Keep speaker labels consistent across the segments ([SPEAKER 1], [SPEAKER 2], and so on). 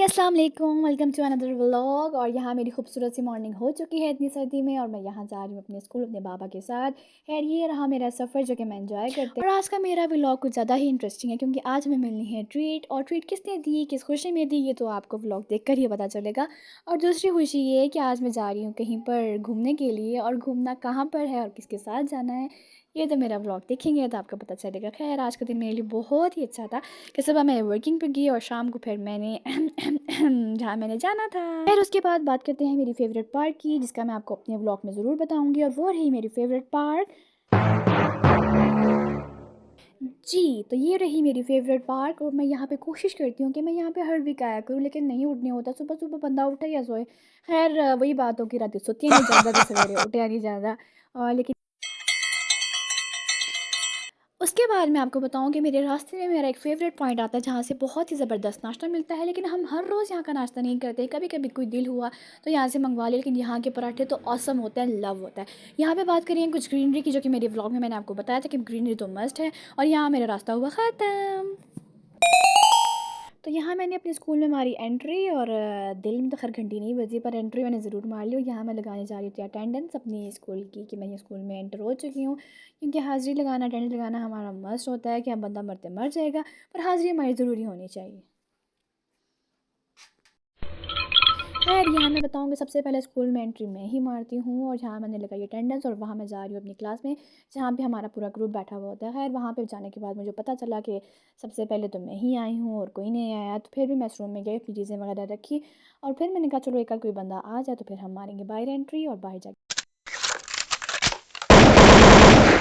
[SPEAKER 1] अस्सलाम वालेकुम, welcome to another vlog. और यहाँ मेरी खूबसूरत सी मॉर्निंग हो चुकी है इतनी सर्दी में, और मैं यहाँ जा रही हूँ अपने स्कूल अपने बाबा के साथ। खैर ये रहा मेरा सफ़र जो कि मैं एंजॉय करती हूँ। और आज का मेरा व्लॉग कुछ ज़्यादा ही इंटरेस्टिंग है क्योंकि आज हमें मिलनी है ट्रीट। और ट्रीट किसने दी, किस खुशी में दी, ये तो आपको व्लॉग देख कर ही पता चलेगा। और दूसरी खुशी ये है कि आज मैं जा रही हूँ कहीं पर घूमने के लिए, और घूमना कहाँ पर है और किसके साथ जाना है ये तो मेरा व्लॉग देखेंगे तो आपको पता चलेगा। खैर आज का दिन मेरे लिए बहुत ही अच्छा था कि सुबह मैं वर्किंग पे गई और शाम को फिर मैंने जहाँ मैंने जाना था। फिर उसके बाद बात करते हैं मेरी फेवरेट पार्क की, जिसका मैं आपको अपने व्लॉग में ज़रूर बताऊंगी, और वो रही मेरी फेवरेट पार्क। जी, तो ये रही मेरी फेवरेट पार्क, और मैं यहाँ पे कोशिश करती हूँ कि मैं यहाँ पे हर वीक आया करूँ, लेकिन नहीं उठने होता। सुबह सुबह बंदा उठे या सोए। खैर वही बात हो कि रात सोती नहीं ज़्यादा, तो सवेरे उठे नहीं ज़्यादा। और लेकिन उसके बाद मैं आपको बताऊँ कि मेरे रास्ते में मेरा एक फ़ेवरेट पॉइंट आता है जहाँ से बहुत ही ज़बरदस्त नाश्ता मिलता है, लेकिन हम हर रोज़ यहाँ का नाश्ता नहीं करते। कभी-कभी कोई दिल हुआ तो यहाँ से मंगवा लिया, लेकिन यहाँ के पराठे तो ऑसम होते हैं, लव होता है। यहाँ पे बात करें कुछ ग्रीनरी की, जो कि मेरे व्लॉग में मैंने आपको बताया था कि ग्रीनरी तो मस्ट है। और यहाँ मेरा रास्ता हुआ ख़त्म। तो यहाँ मैंने अपने स्कूल में मारी एंट्री, और दिल में तो खैर घंटी नहीं बजी, पर एंट्री मैंने ज़रूर मार ली। और यहाँ मैं लगाने जा रही थी अटेंडेंस अपनी स्कूल की, कि मैं ये स्कूल में एंटर हो चुकी हूँ। क्योंकि हाज़िरी लगाना, अटेंडेंस लगाना हमारा मस्ट होता है कि हम बंदा मरते मर जाएगा, पर हाज़िरी हमारी ज़रूरी होनी चाहिए। खैर यहाँ मैं बताऊँगी सबसे पहले स्कूल में एंट्री मैं ही मारती हूँ, और जहाँ मैंने लगाई अटेंडेंस, और वहाँ मैं जा रही हूँ अपनी क्लास में जहाँ पे हमारा पूरा ग्रुप बैठा हुआ होता है। खैर वहाँ पे जाने के बाद मुझे पता चला कि सबसे पहले तो मैं ही आई हूँ और कोई नहीं आया। तो फिर भी मैं इस रूम में गई, अपनी चीज़ें वगैरह रखी, और फिर मैंने कहा चलो एक आध कोई बंदा आ जाए तो फिर हम मारेंगे बाहर एंट्री, और बाहर जा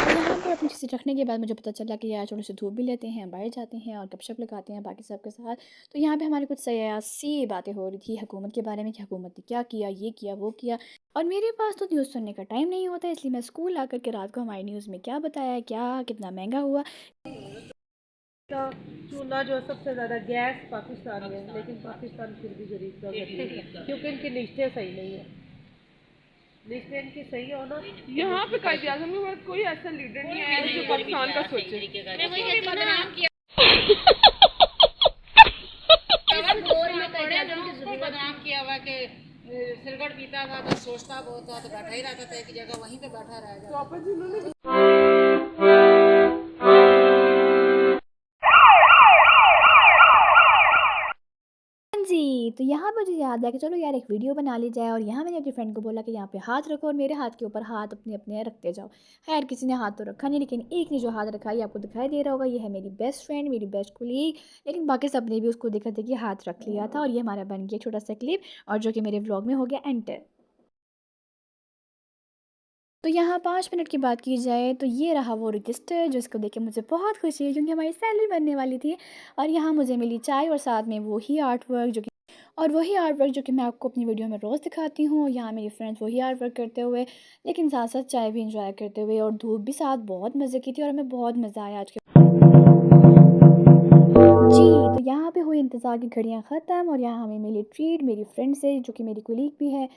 [SPEAKER 1] और यहाँ पर अपनी चीज़ें रखने के बाद मुझे पता चला कि यार थोड़ी सी धूप भी लेते हैं, बाहर जाते हैं और गपशप लगाते हैं बाकी सबके साथ। तो यहाँ पे हमारी कुछ सियासी बातें हो रही थी हुकूमत के बारे में, कि हुकूमत ने क्या किया, ये किया, वो किया। और मेरे पास तो न्यूज़ सुनने का टाइम नहीं होता, इसलिए मैं स्कूल आकर के रात को हमारी न्यूज़ में क्या बताया, क्या कितना महंगा हुआ।
[SPEAKER 2] का चूना जो सबसे ज़्यादा गैस पाकिस्तान में है, लेकिन पाकिस्तान फिर भी गरीब का गरीब है क्योंकि इनकी लिस्टें सही नहीं है। लिस्टें इनकी सही हो ना,
[SPEAKER 3] यहाँ पे कायदे आजम के बाद कोई ऐसा लीडर नहीं आया जो पाकिस्तान का सोचे।
[SPEAKER 4] बदनाम किया हुआ कि सिगरेट पीता था तो सोचता बहुत था, तो बैठा ही रहता था एक जगह, वहीं पे बैठा रह जाता।
[SPEAKER 1] जी, तो यहाँ मुझे याद है कि चलो यार एक वीडियो बना ली जाए, और यहाँ मैंने अपनी फ्रेंड को बोला कि यहाँ पे हाथ रखो और मेरे हाथ के ऊपर हाथ अपने अपने रखते जाओ। खैर किसी ने हाथ तो रखा नहीं, लेकिन एक ने जो हाथ रखा ये आपको दिखाई दे रहा होगा, ये है मेरी बेस्ट फ्रेंड, मेरी बेस्ट कुलीग। लेकिन बाकी सब ने भी उसको देखा देखी हाथ रख लिया था, और ये हमारा बन गया छोटा सा क्लिप, और जो कि मेरे व्लॉग में हो गया एंटर। तो यहाँ 5 मिनट की बात की जाए तो ये रहा वो रजिस्टर, जिसको देख के मुझे बहुत खुशी है क्योंकि हमारी सैलरी बनने वाली थी। और यहाँ मुझे मिली चाय, और साथ में वही आर्ट वर्क जो कि मैं आपको अपनी वीडियो में रोज़ दिखाती हूँ। यहाँ मेरी फ्रेंड्स वही आर्ट वर्क करते हुए, लेकिन साथ साथ चाय भी इंजॉय करते हुए, और धूप भी साथ बहुत मज़े की थी, और हमें बहुत मज़ा आया आज के। जी, तो यहाँ पे हुई इंतज़ार की घड़ियाँ ख़त्म, और यहाँ हमें मिली ट्रीट मेरी फ्रेंड से, जो कि मेरी कुलीग भी है।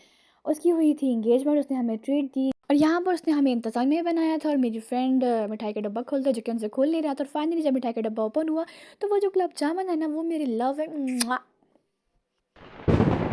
[SPEAKER 1] उसकी हुई थी एंगेजमेंट, उसने हमें ट्रीट दी, और यहाँ पर उसने हमें इंतज़ामिया बनाया था, और मेरी फ्रेंड मिठाई का डब्बा खोलता जो कि उनसे खोल नहीं रहा था। और फाइनली जब मिठाई का डब्बा ओपन हुआ तो वो जो गुलाब जामुन है ना, वो मेरी लव है।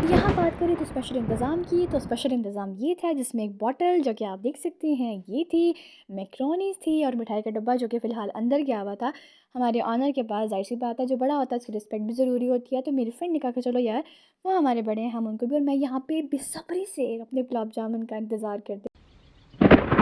[SPEAKER 1] यहाँ बात करें तो स्पेशल इंतज़ाम की, तो स्पेशल इंतज़ाम ये था जिसमें एक बॉटल जो कि आप देख सकते हैं ये थी, मैक्रोनीस थी, और मिठाई का डब्बा जो कि फ़िलहाल अंदर गया हुआ था हमारे ऑनर के पास। ज़ाहिर सी बात है जो बड़ा होता है उसकी रिस्पेक्ट भी ज़रूरी होती है। तो मेरी फ्रेंड ने कहा कि चलो यार वो हमारे बड़े हैं, हम उनको भी। और मैं यहाँ पे बेसब्री से अपने गुलाब जामुन का इंतज़ार करती।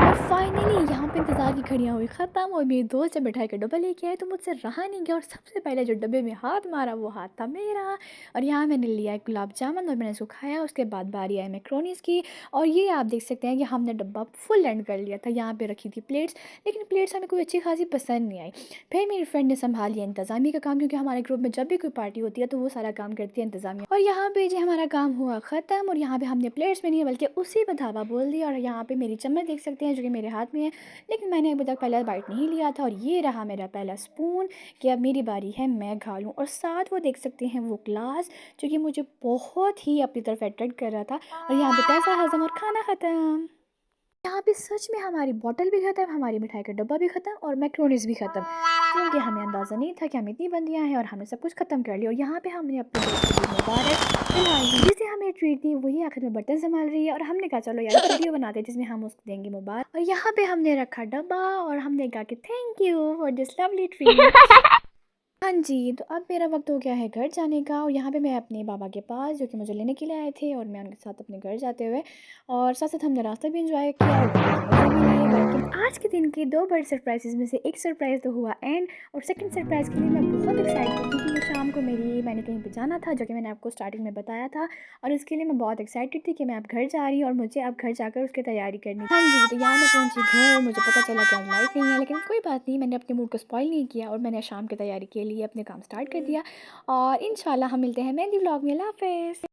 [SPEAKER 1] और फाइनली यहाँ पे इंतज़ार की घड़ियाँ हुई ख़त्म, और मेरे दोस्त जब मिठाई का डब्बा लेके आए तो मुझसे रहा नहीं गया, और सबसे पहले जो डब्बे में हाथ मारा वो हाथ था मेरा। और यहाँ मैंने लिया एक गुलाब जामुन और मैंने इसको खाया। उसके बाद बारी आई मैक्रोनीस की, और ये आप देख सकते हैं कि हमने डब्बा फुल एंड कर लिया था। यहाँ पे रखी थी प्लेट्स, लेकिन प्लेट्स हमें कोई अच्छी खासी पसंद नहीं आई। फिर मेरी फ्रेंड ने संभाल लिया इंतज़ामी का काम, क्योंकि हमारे ग्रुप में जब भी कोई पार्टी होती है तो वो सारा काम करती है इंतज़ामिया। और यहाँ पे जो हमारा काम हुआ ख़त्म, और यहाँ पे हमने प्लेट्स में नहीं बल्कि उसी पर धावा बोल दिया। और यहाँ पे मेरी चम्मच देख सकते हैं जो कि मेरे हाथ में है, लेकिन मैंने अभी तक पहला बाइट नहीं लिया था। और ये रहा मेरा पहला स्पून, कि अब मेरी बारी है मैं खा लूँ। और साथ वो देख सकते हैं वो ग्लास जो कि मुझे बहुत ही अपनी तरफ अट्रैक्ट कर रहा था। और यहाँ पे पैसा हज़म और खाना ख़त्म। यहाँ पे सच में हमारी बॉटल भी ख़त्म, हमारी मिठाई का डब्बा भी ख़त्म, और मैक्रोनीस भी ख़त्म। क्योंकि हमें अंदाज़ा नहीं था कि हम इतनी बंदियाँ हैं और हमने सब कुछ ख़त्म कर लिया। और यहाँ पे हमने अपने दोस्त को दी मुबारक, फिलहाल जिसे हमें ट्रीट दी वही आखिर में बर्तन संभाल रही है। और हमने कहा चलो यार वीडियो बनाते हैं जिसमें हम उसको देंगे मुबारक। और यहाँ पे हमने रखा डब्बा और हमने कहा कि thank you for this lovely treat. हाँ जी, तो अब मेरा वक्त हो गया है घर जाने का। और यहाँ पे मैं अपने बाबा के पास, जो कि मुझे लेने के लिए आए थे, और मैं उनके साथ अपने घर जाते हुए और साथ साथ हमने रास्ता भी इंजॉय किया और बहुत मज़े भी लिए। बल्कि आज के दिन के दो बड़े सरप्राइजेज़ में से एक सरप्राइज़ तो हुआ एंड, और सेकंड सरप्राइज़ के लिए मैं बहुत एक्साइटेड थी क्योंकि शाम को मैंने कहीं पे जाना था, जो कि मैंने आपको स्टार्टिंग में बताया था। और उसके लिए मैं बहुत एक्साइटेड थी कि मैं अब घर जा रही हूँ और मुझे अब घर जाकर उसकी तैयारी करनी थी। हाँ जी, तो यहाँ मैं पहुँची घर और मुझे पता चला कि आज लाइट नहीं है, लेकिन कोई बात नहीं, मैंने अपने मूड को स्पॉइल नहीं किया और मैंने शाम की तैयारी के लिए अपने काम स्टार्ट कर दिया। और इंशाल्लाह हम मिलते हैं मेहंदी व्लॉग में। अल्लाह हाफ़िज़।